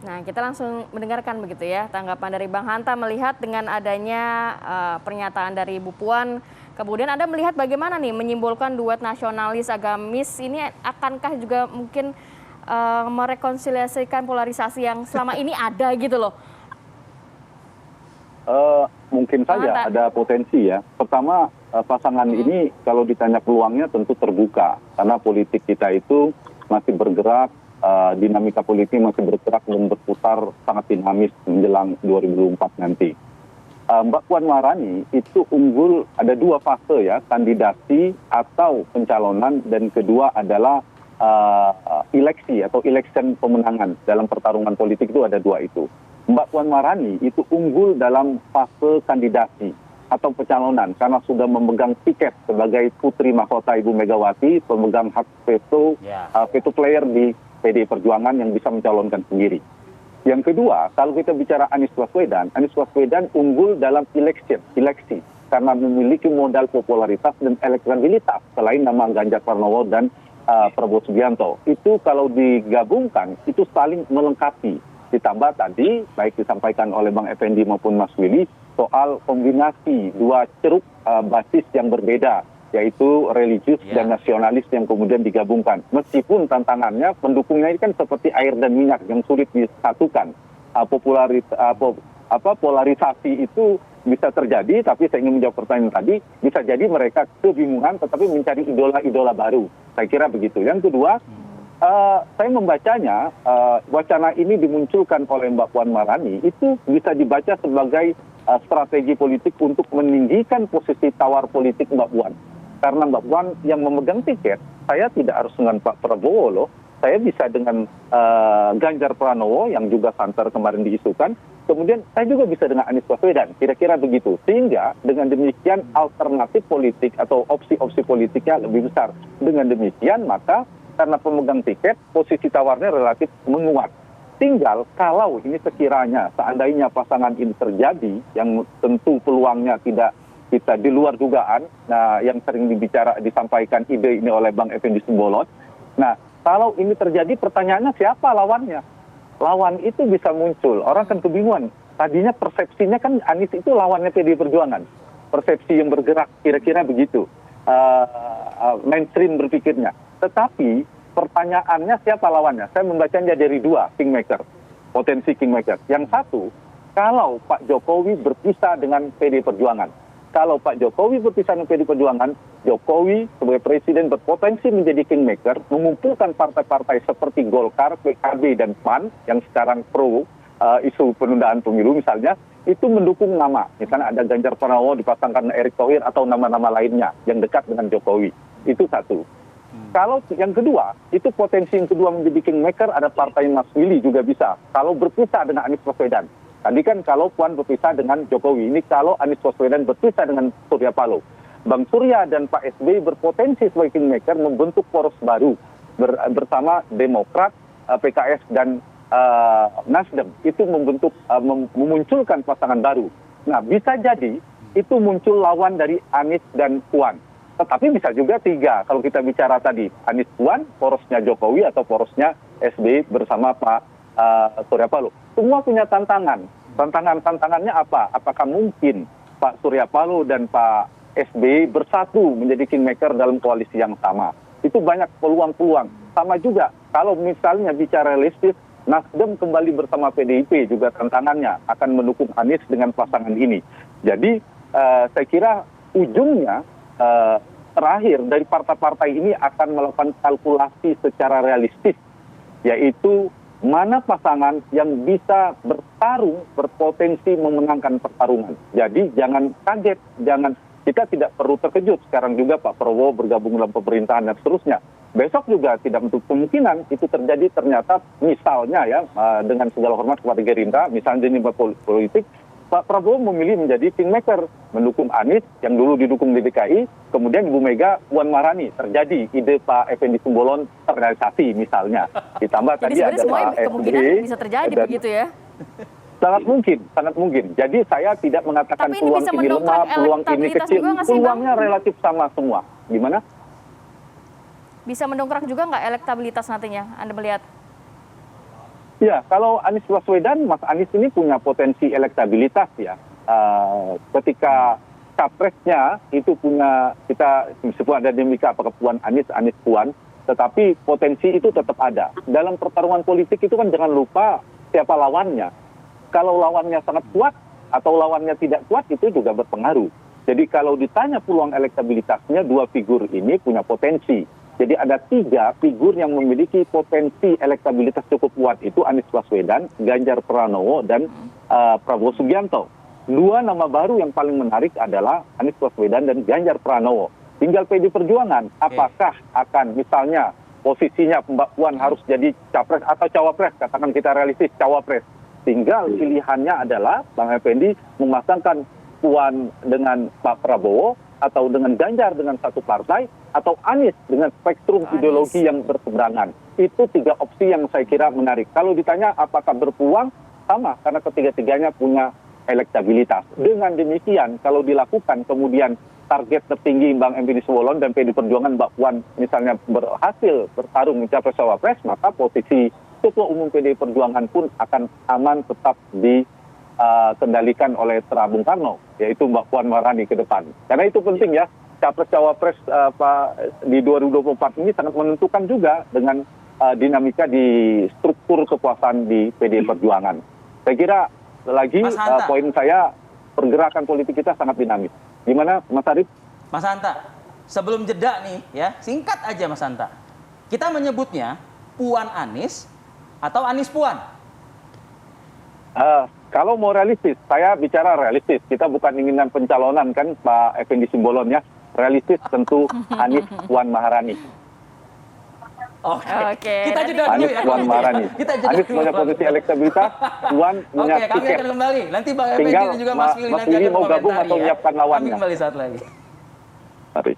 Nah, kita langsung mendengarkan begitu ya tanggapan dari Bang Hanta melihat dengan adanya pernyataan dari Bu Puan. Kemudian Anda melihat bagaimana nih menyimbolkan duet nasionalis agamis ini akankah juga mungkin merekonsiliasikan polarisasi yang selama ini ada gitu loh? Mungkin saja ada potensi ya. Pertama, pasangan ini kalau ditanya peluangnya tentu terbuka. Karena politik kita itu masih bergerak, dinamika politik masih bergerak dan berputar sangat dinamis menjelang 2024 nanti. Mbak Puan Maharani itu unggul ada dua fase ya, kandidasi atau pencalonan, dan kedua adalah eleksi atau election pemenangan. Dalam pertarungan politik itu ada dua itu. Mbak Puan Maharani itu unggul dalam fase kandidasi atau pencalonan karena sudah memegang tiket sebagai putri mahkota Ibu Megawati, pemegang hak veto, veto player di PDI Perjuangan yang bisa mencalonkan sendiri. Yang kedua, kalau kita bicara Anies Baswedan unggul dalam eleksi karena memiliki modal popularitas dan elektabilitas selain nama Ganjar Pranowo dan Prabowo Subianto. Itu kalau digabungkan itu saling melengkapi. Ditambah tadi baik disampaikan oleh Bang Effendi maupun Mas Willy soal kombinasi dua ceruk basis yang berbeda, yaitu religius dan nasionalis yang kemudian digabungkan. Meskipun tantangannya pendukungnya ini kan seperti air dan minyak yang sulit disatukan. Polarisasi itu bisa terjadi, tapi saya ingin menjawab pertanyaan tadi, bisa jadi mereka kebingungan tetapi mencari idola-idola baru. Saya kira begitu. Yang kedua, saya membacanya, wacana ini dimunculkan oleh Mbak Puan Maharani itu bisa dibaca sebagai strategi politik untuk meninggikan posisi tawar politik Mbak Puan. Karena Mbak Puan yang memegang tiket, saya tidak harus dengan Pak Prabowo loh, saya bisa dengan Ganjar Pranowo yang juga santer kemarin diisukan, kemudian saya juga bisa dengan Anies Baswedan, kira-kira begitu. Sehingga dengan demikian alternatif politik atau opsi-opsi politiknya lebih besar. Dengan demikian maka karena pemegang tiket, posisi tawarnya relatif menguat. Tinggal kalau ini sekiranya seandainya pasangan ini terjadi, yang tentu peluangnya tidak kita di luar dugaan, nah yang sering disampaikan ide ini oleh Bang Effendi Simbolon. Nah, kalau ini terjadi pertanyaannya siapa lawannya? Lawan itu bisa muncul, orang kan kebingungan. Tadinya persepsinya kan Anies itu lawannya PDI Perjuangan. Persepsi yang bergerak, kira-kira begitu. Mainstream berpikirnya. Tetapi pertanyaannya siapa lawannya? Saya membacanya dari dua kingmaker, potensi kingmaker. Yang satu, kalau Pak Jokowi berpisah dengan PDI Perjuangan. Kalau Pak Jokowi berpisah dengan PDI Perjuangan, Jokowi sebagai presiden berpotensi menjadi kingmaker, mengumpulkan partai-partai seperti Golkar, PKB, dan PAN yang sekarang pro isu penundaan pemilu misalnya, itu mendukung nama. Misalnya ada Ganjar Pranowo dipasangkan Erick Thohir atau nama-nama lainnya yang dekat dengan Jokowi. Itu satu. Kalau yang kedua, itu potensi yang kedua menjadi kingmaker ada partai Mas Willy juga bisa. Kalau berpisah dengan Anies Baswedan. Tadi kan kalau Puan berpisah dengan Jokowi. Ini kalau Anies Baswedan berpisah dengan Surya Paloh. Bang Surya dan Pak SBY berpotensi sebagai kingmaker membentuk poros baru bersama Demokrat, PKS, dan Nasdem. Itu memunculkan pasangan baru. Nah, bisa jadi itu muncul lawan dari Anies dan Puan. Tetapi bisa juga tiga. Kalau kita bicara tadi, Anies Puan, porosnya Jokowi atau porosnya SBY bersama Pak Surya Paloh. Semua punya tantangan. Tantangannya apa? Apakah mungkin Pak Surya Paloh dan Pak SBY bersatu menjadi kingmaker dalam koalisi yang sama? Itu banyak peluang-peluang. Sama juga, kalau misalnya bicara realistis, Nasdem kembali bersama PDIP juga tantangannya akan mendukung Anies dengan pasangan ini. Jadi saya kira ujungnya terakhir dari partai-partai ini akan melakukan kalkulasi secara realistis, yaitu mana pasangan yang bisa bertarung, berpotensi memenangkan pertarungan. Jadi jangan kaget, kita tidak perlu terkejut. Sekarang juga Pak Prabowo bergabung dalam pemerintahan dan seterusnya. Besok juga tidak untuk kemungkinan itu terjadi ternyata misalnya ya dengan segala hormat kepada Gerindra, misalnya di politik, Pak Prabowo memilih menjadi kingmaker, mendukung Anies yang dulu didukung di DKI, kemudian Ibu Mega, Puan Maharani, terjadi ide Pak Effendi Simbolon terrealisasi misalnya. Ditambah tadi ada Pak SBY, bisa terjadi begitu ya? Sangat mungkin. Jadi saya tidak mengatakan peluang ini lemah, peluang ini kecil, peluangnya relatif sama semua. Gimana? Bisa mendongkrak juga nggak elektabilitas nantinya, Anda melihat? Ya, kalau Anies Baswedan, Mas Anies ini punya potensi elektabilitas ya. Ketika capresnya itu punya, kita sebut ada dinamika apakah Puan Anies, Anies Puan, tetapi potensi itu tetap ada. Dalam pertarungan politik itu kan jangan lupa siapa lawannya. Kalau lawannya sangat kuat atau lawannya tidak kuat itu juga berpengaruh. Jadi kalau ditanya peluang elektabilitasnya, dua figur ini punya potensi. Jadi ada 3 figur yang memiliki potensi elektabilitas cukup kuat, itu Anies Baswedan, Ganjar Pranowo, dan Prabowo Subianto. 2 nama baru yang paling menarik adalah Anies Baswedan dan Ganjar Pranowo. Tinggal PD Perjuangan, apakah akan misalnya posisinya Mbak Puan harus jadi capres atau cawapres, katakan kita realistis cawapres. Tinggal pilihannya adalah Bang Effendi memasangkan Puan dengan Pak Prabowo, atau dengan Ganjar dengan satu partai, atau Anies dengan spektrum ideologi yang berseberangan. Itu 3 opsi yang saya kira menarik. Kalau ditanya apakah berpeluang, sama, karena ketiga-tiganya punya elektabilitas. Dengan demikian, kalau dilakukan kemudian target tertinggi Bang Effendi Simbolon dan PD Perjuangan Mbak Puan misalnya berhasil bertarung mencapai cawapres, maka posisi Ketua Umum PD Perjuangan pun akan aman tetap kendalikan oleh Bung Karno, yaitu Mbak Puan Maharani ke depan. Karena itu penting ya, capres-cawapres di 2024 ini sangat menentukan juga dengan dinamika di struktur kekuasaan di PD Perjuangan. Saya kira lagi poin saya, pergerakan politik kita sangat dinamis. Gimana Mas Arief? Mas Hanta, sebelum jeda nih ya, singkat aja Mas Hanta. Kita menyebutnya Puan Anies atau Anies Puan? Kalau mau realistis, saya bicara realistis. Kita bukan inginan pencalonan kan Pak Effendi Simbolon ya. Realistis tentu Anies Puan Maharani. Oke. Kita jeda dulu Anies ya. Puan Maharani. Anies punya posisi elektabilitas, Puan punya Oke, kami tiket. akan kembali. Nanti Bang Effendi dan juga Mas Willy nanti akan mau gabung komentari atau ya. menyiapkan lawannya. Kami kembali saat lagi. Mari.